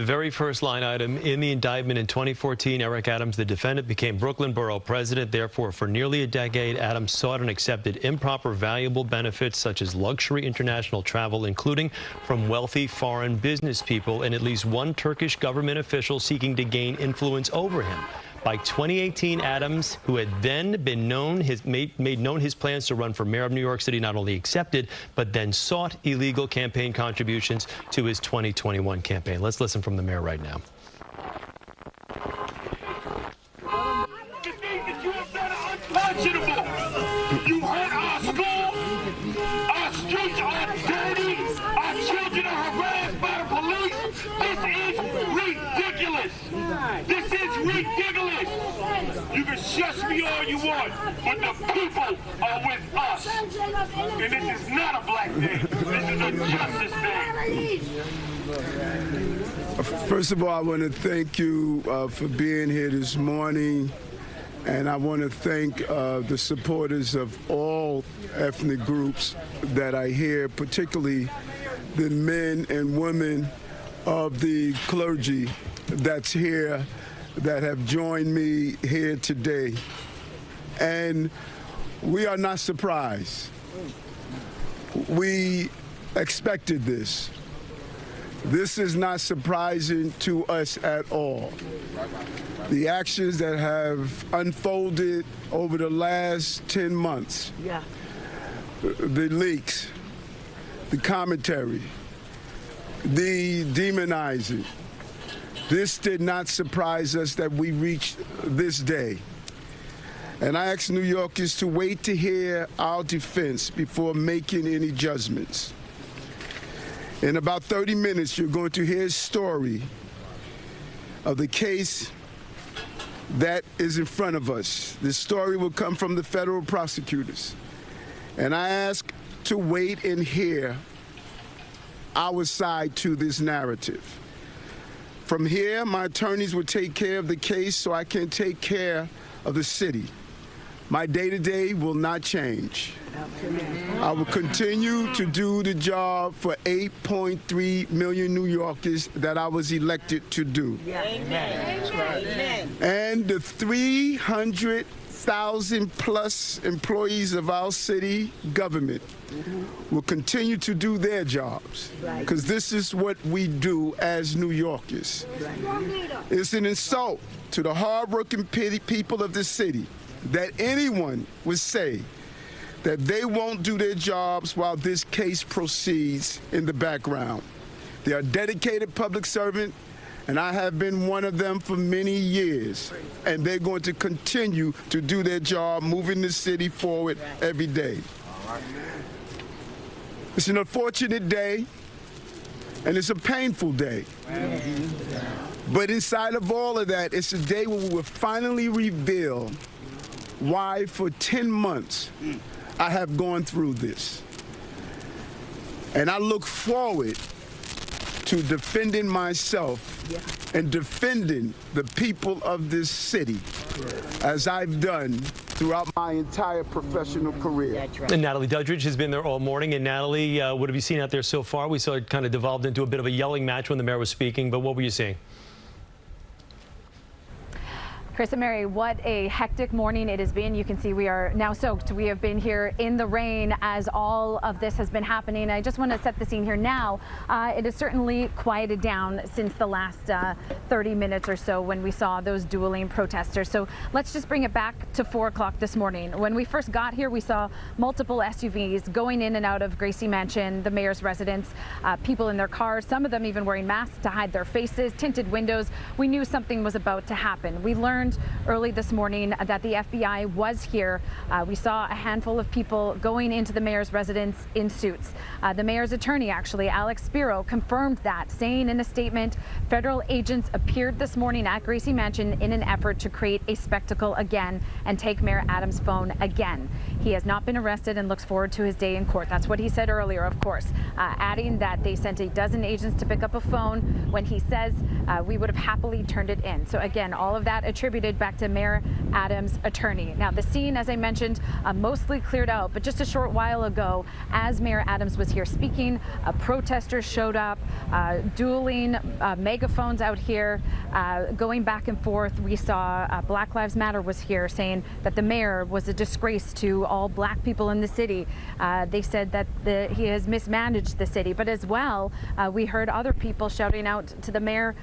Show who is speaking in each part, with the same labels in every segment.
Speaker 1: very first line item in the indictment in 2014, Eric Adams, the defendant, became Brooklyn Borough president. Therefore, for nearly a decade, Adams sought and accepted improper valuable benefits such as luxury international travel, including from wealthy foreign business people and at least one Turkish government official seeking to gain influence over him. By 2018, Adams, who had then been made known his plans to run for mayor of New York City, not only accepted, but then sought illegal campaign contributions to his 2021 campaign. Let's listen from the mayor right now.
Speaker 2: The things that you have done are unconscionable. You hurt our schools. Our streets are dirty. Our children are harassed by the police. This is ridiculous. This is ridiculous. You can shush me all you want, but the people are with us. And this is not a black day. This is a justice day.
Speaker 3: First of all, I want to thank you for being here this morning. And I want to thank the supporters of all ethnic groups that are here, particularly the men and women of the clergy that's here, that have joined me here today. And we are not surprised. We expected this. This is not surprising to us at all. The actions that have unfolded over the last 10 months, the leaks, the commentary, the demonizing, this did not surprise us that we reached this day. And I ask New Yorkers to wait to hear our defense before making any judgments. In about 30 minutes, you're going to hear a story of the case that is in front of us. This story will come from the federal prosecutors. And I ask to wait and hear our side to this narrative. From here, my attorneys will take care of the case so I can take care of the city. My day-to-day will not change. I will continue to do the job for 8.3 million New Yorkers that I was elected to do. Amen. And the 300,000 plus employees of our city government will continue to do their jobs, because this is what we do as New Yorkers. It's an insult to the hardworking people of this city that anyone would say that they won't do their jobs while this case proceeds in the background. They are dedicated public servants, and I have been one of them for many years. And they're going to continue to do their job, moving the city forward every day. It's an unfortunate day, and it's a painful day. But inside of all of that, it's a day where we will finally reveal why for 10 months I have gone through this. And I look forward to defending myself and defending the people of this city as I've done throughout my entire professional career.
Speaker 1: That's right. And Natalie Duddridge has been there all morning. And Natalie, what have you seen out there so far? We saw it kind of devolved into a bit of a yelling match when the mayor was speaking, but what were you seeing?
Speaker 4: Chris and Mary, what a hectic morning it has been. You can see we are now soaked. We have been here in the rain as all of this has been happening. I just want to set the scene here now. It has certainly quieted down since the last 30 minutes or so when we saw those dueling protesters. So let's just bring it back to 4 o'clock this morning. When we first got here, we saw multiple SUVs going in and out of Gracie Mansion, the mayor's residence, people in their cars, some of them even wearing masks to hide their faces, tinted windows. We knew something was about to happen. We learned early this morning that the FBI was here. We saw a handful of people going into the mayor's residence in suits. The mayor's attorney, actually, Alex Spiro, confirmed that, saying in a statement, federal agents appeared this morning at Gracie Mansion in an effort to create a spectacle again and take Mayor Adams' phone again. He has not been arrested and looks forward to his day in court. That's what he said earlier, of course, adding that they sent a dozen agents to pick up a phone when he says we would have happily turned it in. So again, all of that attributed attributed back to Mayor Adams' attorney. Now, the scene, as I mentioned, mostly cleared out, but just a short while ago, as Mayor Adams was here speaking, protesters showed up, dueling megaphones out here, going back and forth. We saw Black Lives Matter was here saying that the mayor was a disgrace to all black people in the city. They said that he has mismanaged the city, but as well, we heard other people shouting out to the mayor,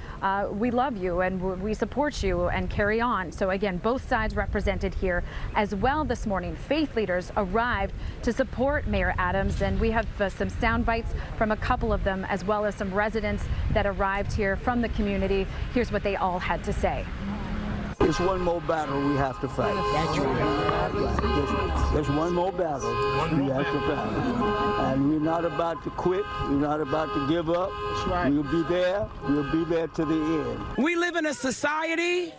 Speaker 4: we love you and we support you and carry on. So again, both sides represented here as well this morning. Faith leaders arrived to support Mayor Adams, and we have some sound bites from a couple of them, as well as some residents that arrived here from the community. Here's what they all had to say.
Speaker 5: It's one more battle we have to fight. That's right. There's one more battle we have to fight. And we're not about to quit. We're not about to give up. That's right. We'll be there. We'll be there to the end.
Speaker 6: We live in a society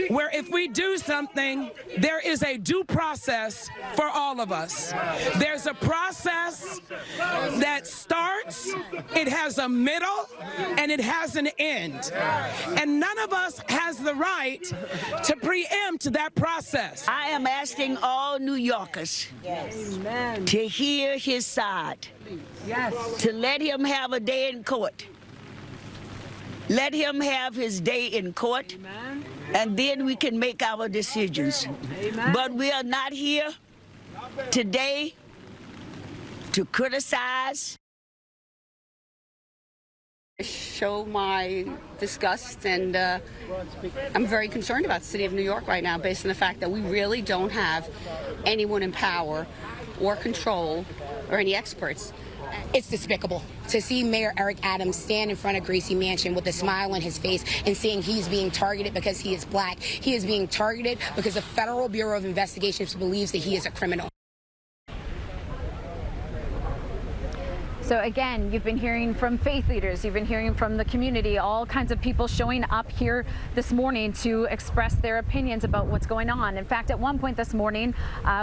Speaker 6: where if we do something, there is a due process for all of us. There's a process that starts, it has a middle, and it has an end. And none of us has the right to preempt that process.
Speaker 7: I am asking all New Yorkers to hear his side, to let him have a day in court. Let him have his day in court, and then we can make our decisions. But we are not here today to criticize.
Speaker 8: Show my disgust, and I'm very concerned about the city of New York right now, based on the fact that we really don't have anyone in power or control or any experts.
Speaker 9: It's despicable to see Mayor Eric Adams stand in front of Gracie Mansion with a smile on his face and saying he's being targeted because he is black. He is being targeted because the Federal Bureau of Investigations believes that he is a criminal.
Speaker 4: So again, you've been hearing from faith leaders, you've been hearing from the community, all kinds of people showing up here this morning to express their opinions about what's going on. In fact, at one point this morning,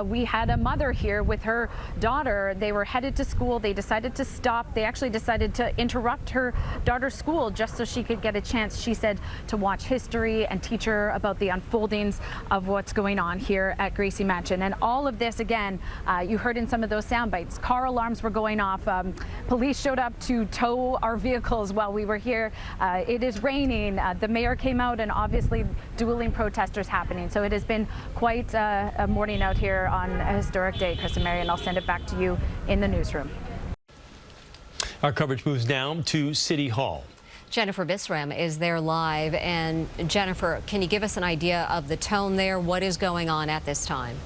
Speaker 4: we had a mother here with her daughter. They were headed to school. They decided to stop. They actually decided to interrupt her daughter's school just so she could get a chance, she said, to watch history and teach her about the unfoldings of what's going on here at Gracie Mansion. And all of this, again, you heard in some of those sound bites, car alarms were going off. Police showed up to tow our vehicles while we were here. It is raining. The mayor came out, and obviously dueling protesters happening. So it has been quite a morning out here on a historic day, Chris and Mary, and I'll send it back to you in the newsroom.
Speaker 1: Our coverage moves down to City Hall.
Speaker 10: Jennifer Bisram is there live. And Jennifer, can you give us an idea of the tone there? What is going on at this time?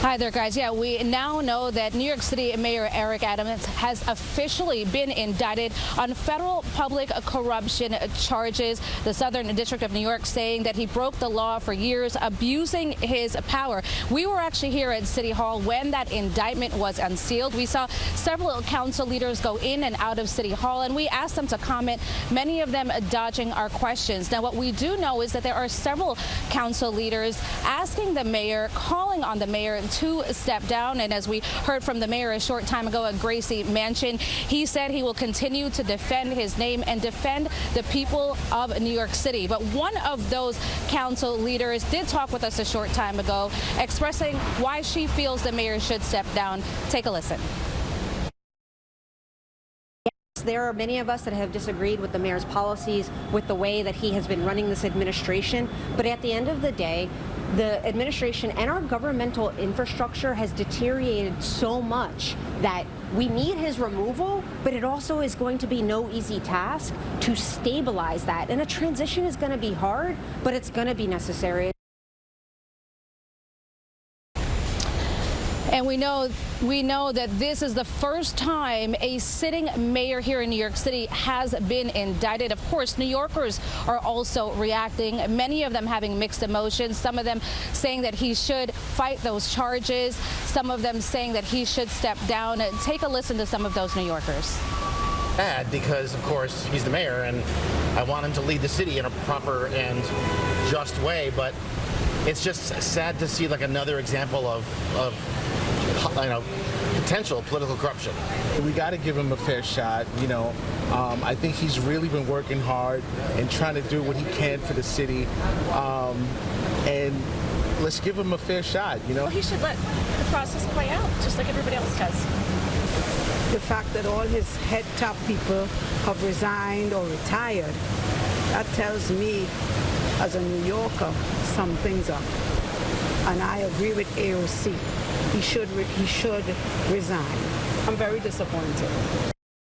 Speaker 11: Hi there, guys. Yeah, we now know that New York City Mayor Eric Adams has officially been indicted on federal public corruption charges. The Southern District of New York saying that he broke the law for years, abusing his power. We were actually here at City Hall when that indictment was unsealed. We saw several council leaders go in and out of City Hall, and we asked them to comment, many of them dodging our questions. Now, what we do know is that there are several council leaders asking the mayor, calling on the mayor to step down. And as we heard from the mayor a short time ago at Gracie Mansion, he said he will continue to defend his name and defend the people of New York City. But one of those council leaders did talk with us a short time ago, expressing why she feels the mayor should step down. Take a listen.
Speaker 12: There are many of us that have disagreed with the mayor's policies, with the way that he has been running this administration. But at the end of the day, the administration and our governmental infrastructure has deteriorated so much that we need his removal, but it also is going to be no easy task to stabilize that. And a transition is going to be hard, but it's going to be necessary.
Speaker 11: And we know that this is the first time a sitting mayor here in New York City has been indicted. Of course, New Yorkers are also reacting, many of them having mixed emotions, some of them saying that he should fight those charges, some of them saying that he should step down. Take a listen to some of those New Yorkers.
Speaker 13: Bad because, of course, he's the mayor, and I want him to lead the city in a proper and just way, but it's just sad to see like another example of potential political corruption.
Speaker 14: We got to give him a fair shot. I think he's really been working hard and trying to do what he can for the city. And let's give him a fair shot.
Speaker 15: Well, he should let the process play out, just like everybody else does.
Speaker 16: The fact that all his head top people have resigned or retired, that tells me, as a New Yorker, something's up. And I agree with AOC. He should resign. I'm very disappointed.